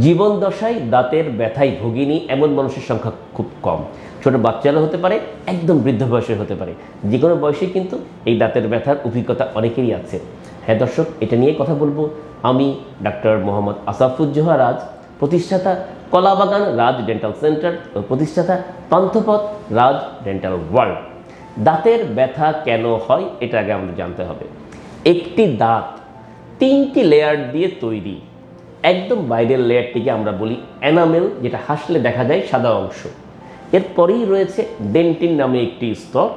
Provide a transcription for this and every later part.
জীবন দশায় দাঁতের ব্যথায় ভোগিনি এমন মানুষের সংখ্যা খুব কম। ছোট বাচ্চারা হতে পারে, একদম বৃদ্ধ বয়সে হতে পারে, যে কোনো বয়সে কিন্তু এই দাঁতের ব্যথার অভিজ্ঞতা অনেকেরই আছে। হ্যাঁ দর্শক, এটা নিয়ে কথা বলবো আমি ডাক্তার মোহাম্মদ আসাফুজ্জোহা রাজ, প্রতিষ্ঠাতা কলাবাগান রাজ ডেন্টাল সেন্টার ও প্রতিষ্ঠাতা পান্থপথ রাজ ডেন্টাল ওয়ার্ল্ড। দাঁতের ব্যথা কেন হয় এটা আগে আমাদের জানতে হবে। একটি দাঁত 3টি লেয়ার দিয়ে তৈরি। একদম বাইরের লেয়ারটিকে আমরা বলি এনামেল, যেটা হাসলে দেখা যায় সাদা অংশ। এরপরেই রয়েছে ডেন্টিন নামে একটি স্তর,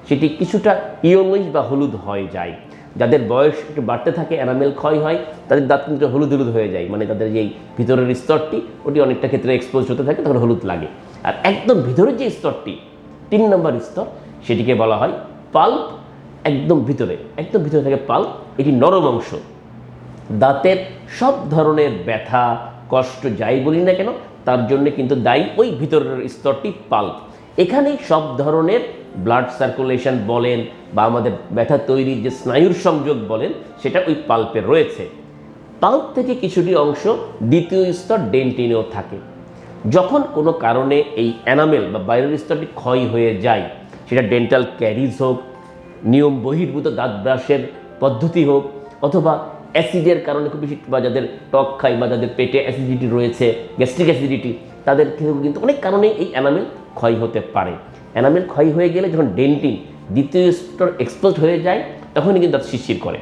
সেটি কিছুটা ইয়েলোইশ বা হলুদ হয়ে যায়। যাদের বয়স একটু বাড়তে থাকে, এনামেল ক্ষয় হয়, তাদের দাঁত কিন্তু হলুদ হলুদ হয়ে যায়, মানে তাদের যেই ভিতরের স্তরটি ওটি অনেকটা ক্ষেত্রে এক্সপোজ হতে থাকে, তখন হলুদ লাগে। আর একদম ভিতরের যে স্তরটি 3 নম্বর স্তর, সেটিকে বলা হয় পাল্প। একদম ভিতরে থাকে পাল্প, এটি নরম অংশ। দাঁতের সব ধরনের ব্যথা কষ্ট যাই বলি না কেন, তার জন্য কিন্তু দায়ী ওই ভিতরের স্তরটি পাল্প। এখানেই সব ধরনের ব্লাড সার্কুলেশন বলেন বা আমাদের ব্যথা তৈরির যে স্নায়ুর সংযোগ বলেন, সেটা ওই পাল্পে রয়েছে। পাল্প থেকে কিছুটি অংশ দ্বিতীয় স্তর ডেন্টিনেও থাকে। যখন কোনো কারণে এই এনামেল বা বাইরের স্তরটি ক্ষয় হয়ে যায়, সেটা ডেন্টাল ক্যারিজ হোক, নিয়ম বহির্ভূত দাঁত ব্রাশের পদ্ধতি হোক, অথবা অ্যাসিডের কারণে খুব বেশি, বা যাদের টক খায় বা যাদের পেটে অ্যাসিডিটি রয়েছে, গ্যাস্ট্রিক অ্যাসিডিটি, তাদের ক্ষেত্রে কিন্তু অনেক কারণেই এই এনামেল ক্ষয় হতে পারে। এনামেল ক্ষয় হয়ে গেলে যখন ডেন্টিন দ্বিতীয় স্তর এক্সপোজ হয়ে যায়, তখনই কিন্তু দাঁত শিরশির করে।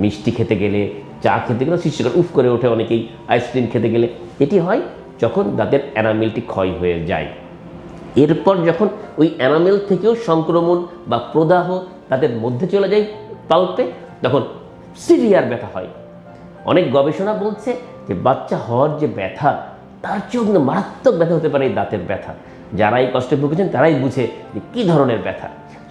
মিষ্টি খেতে গেলে, চা খেতে গেলে শিরশির করে, উফ করে ওঠে অনেকেই। আইসক্রিম খেতে গেলে এটি হয় যখন দাঁতের এনামেলটি ক্ষয় হয়ে যায়। এরপর যখন ওই এনামেল থেকেও সংক্রমণ বা প্রদাহ তাদের মধ্যে চলে যায় পাল্পে, তখন সিভিয়ার ব্যথা হয়। অনেক গবেষণা বলছে যে বাচ্চা হওয়ার যে ব্যথা, তার চেয়েও কিন্তু মারাত্মক ব্যথা হতে পারে এই দাঁতের ব্যথা। যারা এই কষ্টে ভুগেছেন তারাই বুঝে যে কী ধরনের ব্যথা।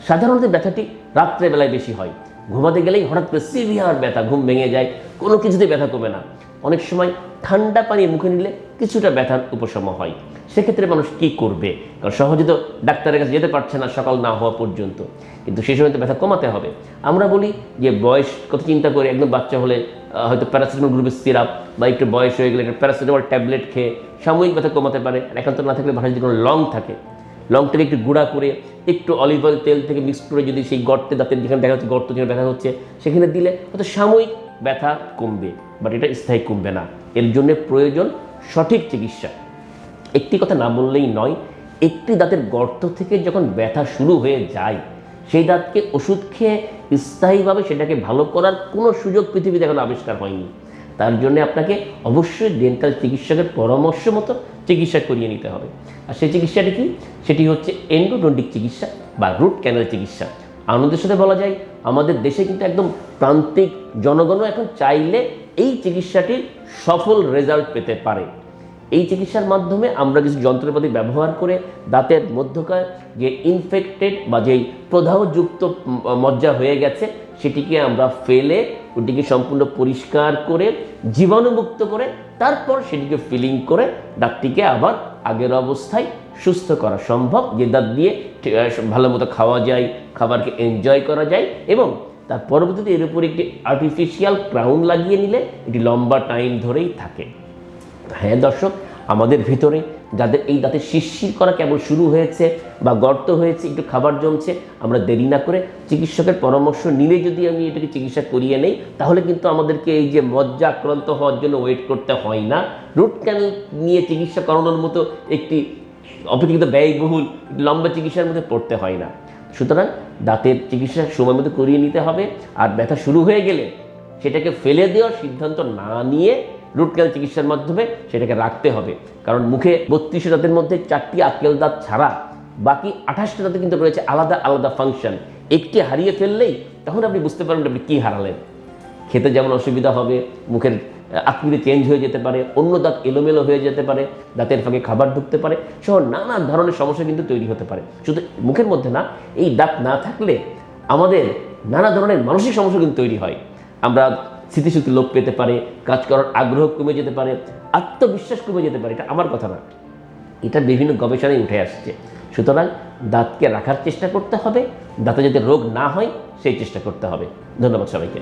সাধারণত ব্যথাটি রাত্রেবেলায় বেশি হয়, ঘুমাতে গেলেই হঠাৎ করে সিভিয়ার ব্যথা, ঘুম ভেঙে যায়, কোনো কিছুতেই ব্যথা কমে না। অনেক সময় ঠান্ডা পানি মুখে নিলে কিছুটা ব্যথার উপশম হয়। সেক্ষেত্রে মানুষ কী করবে? কারণ সহজে তো ডাক্তারের কাছে যেতে পারছে না সকাল না হওয়া পর্যন্ত, কিন্তু সেই সময় তো ব্যথা কমাতে হবে। আমরা বলি যে বয়স কত চিন্তা করে, একদম বাচ্চা হলে হয়তো প্যারাসিটামল গ্রুপের সিরাপ বা একটু বয়স হয়ে গেলে একটা প্যারাসিটামল ট্যাবলেট খেয়ে সাময়িক ব্যথা কমাতে পারে। একান্ত না থাকলে ভাষায় যদি কোনো লং থাকে, লংটাকে একটু গুঁড়া করে একটু অলিভ অয়েল তেল থেকে মিক্স করে যদি সেই গর্তে, দাঁতের যেখানে দেখা যাচ্ছে গর্ত, যেখানে ব্যথা হচ্ছে, সেখানে দিলে হয়তো সাময়িক ব্যথা কমবে, বাট এটা স্থায়ী কমবে না। এর জন্য প্রয়োজন সঠিক চিকিৎসা। একটি কথা না বললেই নয়, একটি দাঁতের গর্ত থেকে যখন ব্যথা শুরু হয়ে যায়, সেই দাঁতকে ওষুধ খেয়ে স্থায়ীভাবে সেটাকে ভালো করার কোনো সুযোগ পৃথিবীতে এখন আবিষ্কার হয়নি। তার জন্য আপনাকে অবশ্যই ডেন্টাল চিকিৎসকের পরামর্শ মতো চিকিৎসা করিয়ে নিতে হবে। আর সেই চিকিৎসাটি কি? সেটি হচ্ছে এন্ডোডন্টিক চিকিৎসা বা রুট ক্যানাল চিকিৎসা। আনন্দের সাথে বলা যায়, আমাদের দেশে কিন্তু একদম প্রান্তিক জনগণও এখন চাইলে এই চিকিৎসাটির সফল রেজাল্ট পেতে পারে। এই চিকিৎসার মাধ্যমে আমরা কিছু যন্ত্রপাতি ব্যবহার করে দাঁতের মধ্যকার যে ইনফেক্টেড বা যেই প্রদাহযুক্ত মজ্জা হয়ে গেছে, সেটিকে আমরা ফেলে ওটিকে সম্পূর্ণ পরিষ্কার করে জীবাণুমুক্ত করে তারপর সেটিকে ফিলিং করে দাঁতটিকে আবার আগের অবস্থায় সুস্থ করা সম্ভব। যে দাঁত দিয়ে ভালো মতো খাওয়া যায়, খাবারকে এনজয় করা যায়, এবং তার পরবর্তীতে এর উপর একটি আর্টিফিশিয়াল ক্রাউন লাগিয়ে নিলে এটি লম্বা টাইম ধরেই থাকে। হ্যাঁ দর্শক, আমাদের ভিতরে যাদের এই দাঁতে শিরশির করা কেবল শুরু হয়েছে বা গর্ত হয়েছে, একটু খাবার জমছে, আমরা দেরি না করে চিকিৎসকের পরামর্শ নিলে যদি আমি এটাকে চিকিৎসা করিয়ে নেই, তাহলে কিন্তু আমাদেরকে এই যে মজ্জা আক্রান্ত হওয়ার জন্য ওয়েট করতে হয় না। রুট ক্যানাল নিয়ে চিকিৎসা করানোর মতো একটি অপেক্ষিত ব্যয়বহুল লম্বা চিকিৎসার মধ্যে পড়তে হয় না। সুতরাং দাঁতের চিকিৎসা সময় মতো করিয়ে নিতে হবে। আর ব্যথা শুরু হয়ে গেলে সেটাকে ফেলে দেওয়ার সিদ্ধান্ত না নিয়ে রুট ক্যানাল চিকিৎসার মাধ্যমে সেটাকে রাখতে হবে। কারণ মুখে 32 দাঁতের মধ্যে 4টি আক্কেল দাঁত ছাড়া বাকি 28টা দাঁতে কিন্তু রয়েছে আলাদা আলাদা ফাংশন। একটি হারিয়ে ফেললেই তখন আপনি বুঝতে পারবেন আপনি কী হারালেন। খেতে যেমন অসুবিধা হবে, মুখের আকৃতি চেঞ্জ হয়ে যেতে পারে, অন্য দাঁত এলোমেলো হয়ে যেতে পারে, দাঁতের ফাঁকে খাবার ঢুকতে পারে, সহ নানা ধরনের সমস্যা কিন্তু তৈরি হতে পারে। শুধু মুখের মধ্যে না, এই দাঁত না থাকলে আমাদের নানা ধরনের মানসিক সমস্যা কিন্তু তৈরি হয়। আমরা স্মৃতিশক্তি লোপ পেতে পারে, কাজ করার আগ্রহ কমে যেতে পারে, আত্মবিশ্বাস কমে যেতে পারে। এটা আমার কথা না, এটা বিভিন্ন গবেষণায় উঠে আসছে। সুতরাং দাঁতকে রাখার চেষ্টা করতে হবে, দাঁতে যাতে রোগ না হয় সেই চেষ্টা করতে হবে। ধন্যবাদ সবাইকে।